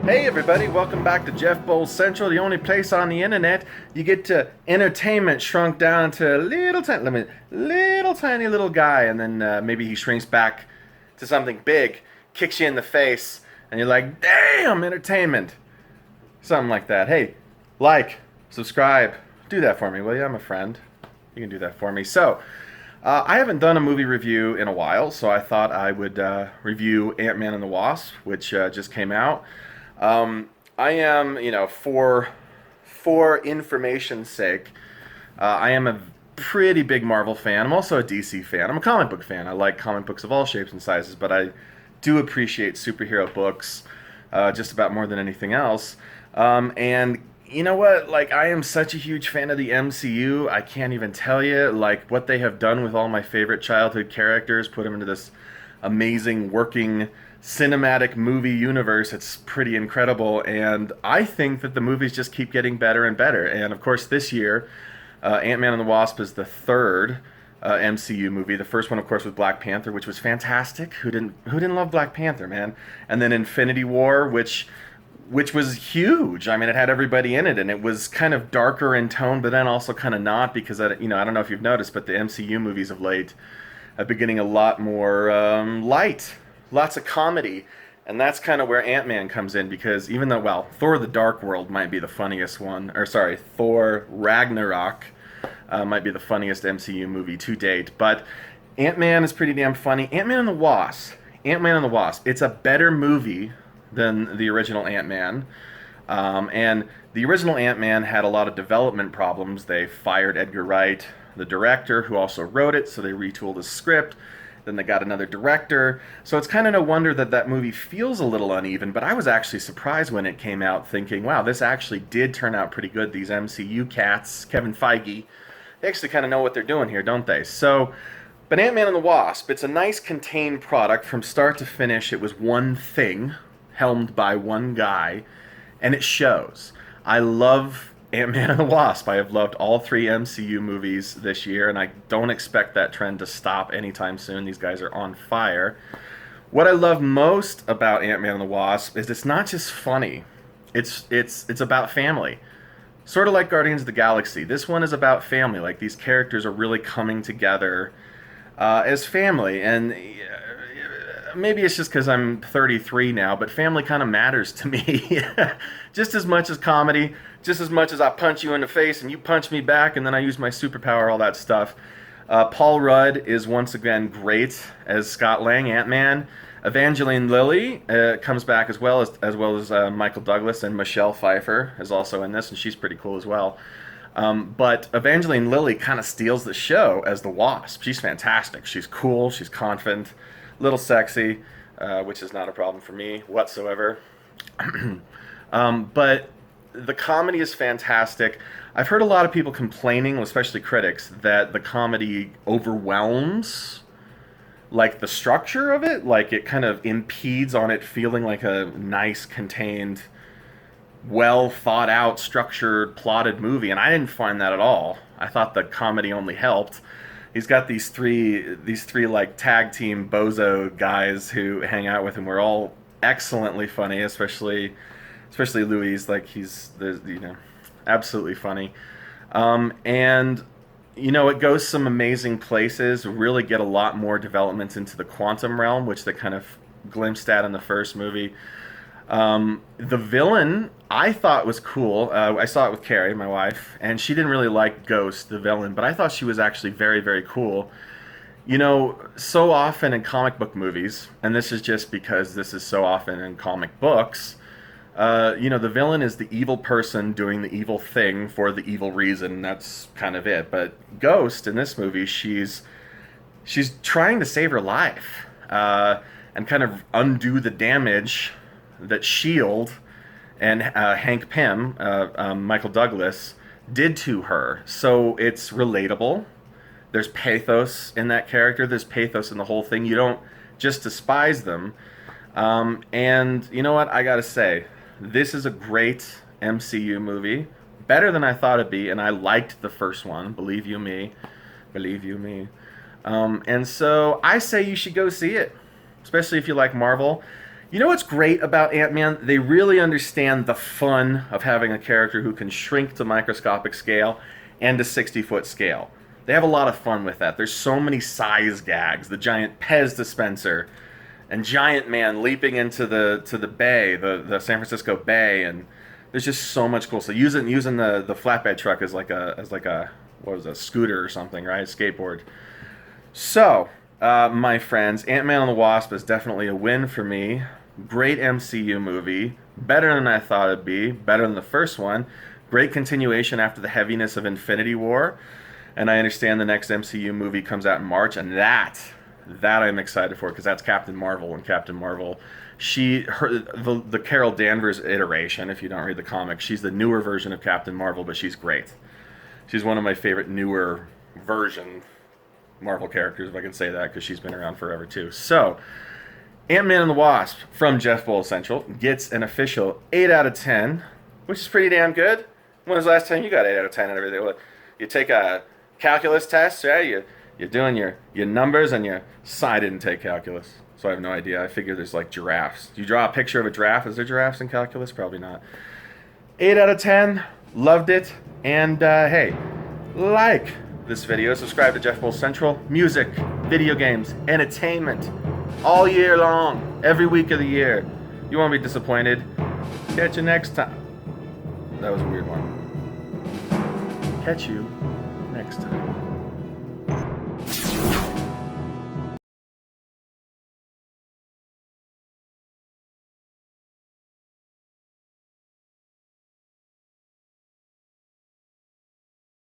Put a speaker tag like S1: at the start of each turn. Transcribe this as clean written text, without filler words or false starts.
S1: Hey everybody, welcome back to Jeff Bowles Central, the only place on the internet you get to entertainment shrunk down to a little tiny little guy, and then maybe he shrinks back to something big, kicks you in the face, and you're like, damn, entertainment. Something like that. Hey, like, subscribe, do that for me, will you? I'm a friend. You can do that for me. I haven't done a movie review in a while, so I thought I would review Ant-Man and the Wasp, which just came out. I am, for information's sake, I am a pretty big Marvel fan. I'm also a DC fan. I'm a comic book fan. I like comic books of all shapes and sizes, but I do appreciate superhero books just about more than anything else. And you know what? Like, I am such a huge fan of the MCU. I can't even tell you, like, what they have done with all my favorite childhood characters, put them into this amazing working cinematic movie universe. It's pretty incredible, and I think that the movies just keep getting better and better. And of course, this year, Ant-Man and the Wasp is the third MCU movie. The first one, of course, was Black Panther, which was fantastic. Who didn't love Black Panther, man? And then Infinity War, which was huge. I mean, it had everybody in it, and it was kind of darker in tone, but then also kind of not, because I don't know if you've noticed, but the MCU movies of late have been getting a lot more light, lots of comedy, and that's kind of where Ant-Man comes in, because even though, well, Thor: The Dark World might be the funniest one, or sorry, Thor Ragnarok might be the funniest MCU movie to date, but Ant-Man is pretty damn funny. Ant-Man and the Wasp, it's a better movie than the original Ant-Man. And the original Ant-Man had a lot of development problems. They fired Edgar Wright, the director, who also wrote it, so they retooled the script. Then they got another director. So it's kind of no wonder that that movie feels a little uneven, but I was actually surprised when it came out, thinking, wow, this actually did turn out pretty good. These MCU cats, Kevin Feige, they actually kind of know what they're doing here, don't they? But Ant-Man and the Wasp, it's a nice contained product from start to finish. It was one thing, helmed by one guy, and it shows. I love Ant-Man and the Wasp. I have loved all three MCU movies this year, and I don't expect that trend to stop anytime soon. These guys are on fire. What I love most about Ant-Man and the Wasp is it's not just funny. It's about family. Sort of like Guardians of the Galaxy. This one is about family. Like, these characters are really coming together as family, and maybe it's just because I'm 33 now, but family kind of matters to me. Just as much as comedy, just as much as I punch you in the face and you punch me back and then I use my superpower, all that stuff. Paul Rudd is once again great as Scott Lang, Ant-Man. Evangeline Lilly comes back as Michael Douglas, and Michelle Pfeiffer is also in this, and she's pretty cool as well. But Evangeline Lilly kind of steals the show as the Wasp. She's fantastic. She's cool. She's confident. Little sexy, which is not a problem for me whatsoever. But the comedy is fantastic. I've heard a lot of people complaining, especially critics, that the comedy overwhelms, like, the structure of it. Like, it kind of impedes on it feeling like a nice, contained, well thought out, structured, plotted movie. And I didn't find that at all. I thought the comedy only helped. He's got these three like tag team bozo guys who hang out with him. We're all excellently funny, especially Louis. Like, he's absolutely funny. And it goes some amazing places. Really get a lot more developments into the quantum realm, which they kind of glimpsed at in the first movie. The villain, I thought, was cool. I saw it with Carrie, my wife, and she didn't really like Ghost, the villain, but I thought she was actually very, very cool. So often in comic book movies, and this is just because this is so often in comic books, the villain is the evil person doing the evil thing for the evil reason. That's kind of it. But Ghost, in this movie, she's trying to save her life, and kind of undo the damage that S.H.I.E.L.D. and Hank Pym, Michael Douglas, did to her. So it's relatable. There's pathos in that character. There's pathos in the whole thing. You don't just despise them. And you know what? I gotta say, this is a great MCU movie. Better than I thought it'd be, and I liked the first one. Believe you me. Believe you me. And so I say you should go see it, especially if you like Marvel. You know what's great about Ant-Man? They really understand the fun of having a character who can shrink to microscopic scale and to 60-foot scale. They have a lot of fun with that. There's so many size gags. The giant Pez dispenser, and Giant Man leaping into the bay, the San Francisco Bay, and there's just so much cool. So using the flatbed truck as like a what was it, a scooter or something, right? A skateboard. So, my friends, Ant-Man and the Wasp is definitely a win for me. Great MCU movie, better than I thought it'd be, better than the first one. Great continuation after the heaviness of Infinity War. And I understand the next MCU movie comes out in March, and that I'm excited for, because that's Captain Marvel. And Captain Marvel, the Carol Danvers iteration, if you don't read the comics, she's the newer version of Captain Marvel, but she's great. She's one of my favorite newer version Marvel characters, if I can say that, because she's been around forever too. So, Ant-Man and the Wasp from Jeff Bowl Central gets an official 8 out of 10, which is pretty damn good. When was the last time you got 8 out of 10 and everything? Well, you take a calculus test, right? You're doing your numbers and your... I didn't take calculus, so I have no idea. I figure there's like giraffes. Do you draw a picture of a giraffe? Is there giraffes in calculus? Probably not. 8 out of 10. Loved it. And hey, like this video. Subscribe to Jeff Bowl Central. Music, video games, entertainment. All year long. Every week of the year. You won't be disappointed. Catch you next time. That was a weird one. Catch you next time.